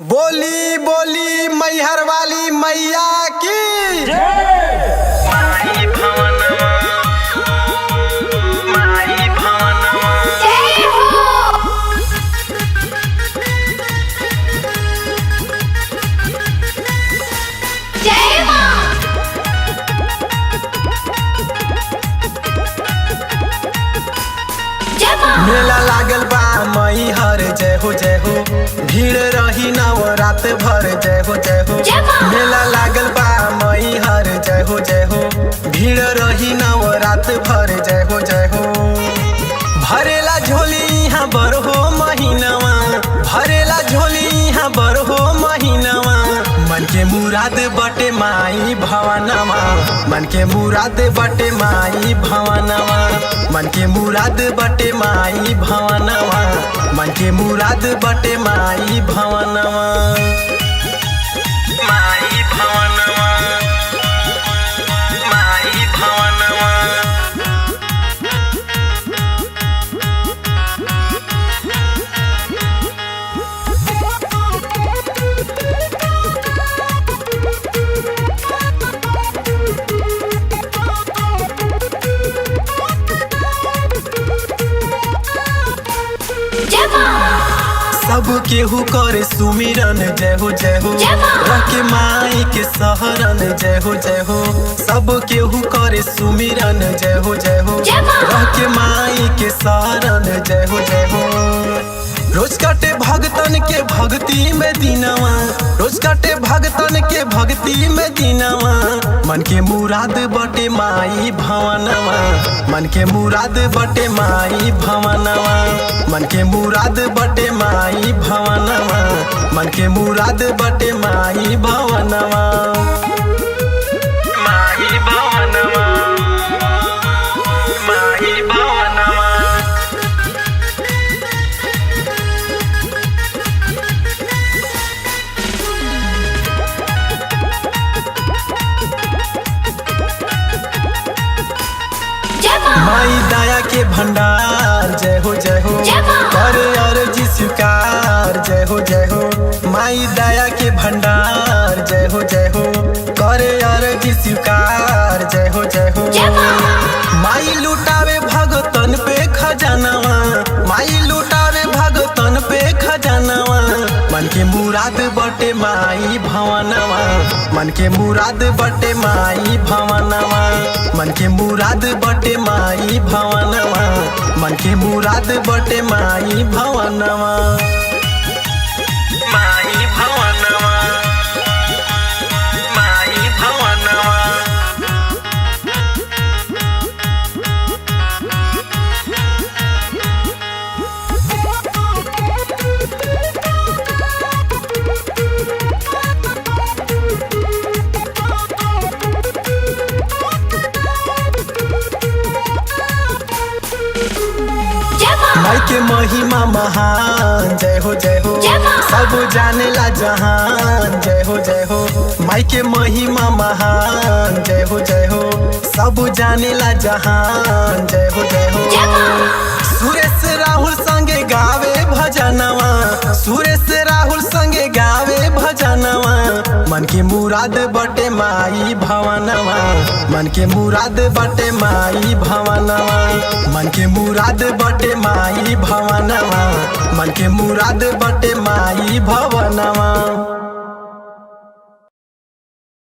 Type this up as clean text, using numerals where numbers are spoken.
बोली बोली मैहर वाली मैया की माई भवनवा माई भवनवा जय हो। जय माँ। जय माँ। मेला लागल बा मैहर जय हो भीड़ रही नवरात भर जय हो जय माँ। मेला लागल बा मैहर जय हो भीड़ रही नवरात भर जय हो भरेला झोली यहाँ बर हो महीनवा भरेला झोली यहाँ बर हो महीनवा मन के मुराद बटे माई भवनवा मन के मुराद बटे माई भवनवा मन के मुराद बटे माई भवनवा मन के मुराद बटे माई भवनवा माई भवनवा माई भवनवा जय माँ। सब केहू करे सुमिरन जय हो जय माँ। रखे माई के सहरन जय हो सब केहू करे सुमिरन जय हो जय माँ। रखे माई के सहरन जय हो रोज काटे भगतन के भक्ति में दीनवा रोज काटे भगतन के भक्ति में दीनवा मन के मुराद बटे माई भवनवा मन के मुराद बटे माई भवनवा मन के मुराद बटे माई भवनवा मन के मुराद बटे माई भवनवा माई भवनवा माई भवनवा जय माँ। माई दया के भंडार जय हो जय माँ। करे अर्जी स्वीकार जय हो माई दया के भंडार जय हो करे अर्जी स्वीकार जय हो जय माँ। माई लुटावे भगतन पे खजानवा माई लुटावे भगतन पे खजानवा मन के मुराद बटे माई भवनवा मन के मुराद बटे माई भवनवा मन के मुराद बटे माई भवनवा मन के मुराद बटे माई भवनवा माई भवनवा माई भवनवा जय माँ। माई के महिमा महान जय हो जय माँ। सब जानेला जहान जय हो माई के महिमा महान जय हो सब जानेला जहान जय हो जय माँ। सुरेश राहुल संगे गावे भजनवा सुरेश राहुल संगे गावे भजनवा मन के मुराद बटे माई भवनवा मन के मुराद बटे माई भवनवा मन के मुराद बटे माई भवनवा मन के मुराद बटे माई भवनवा।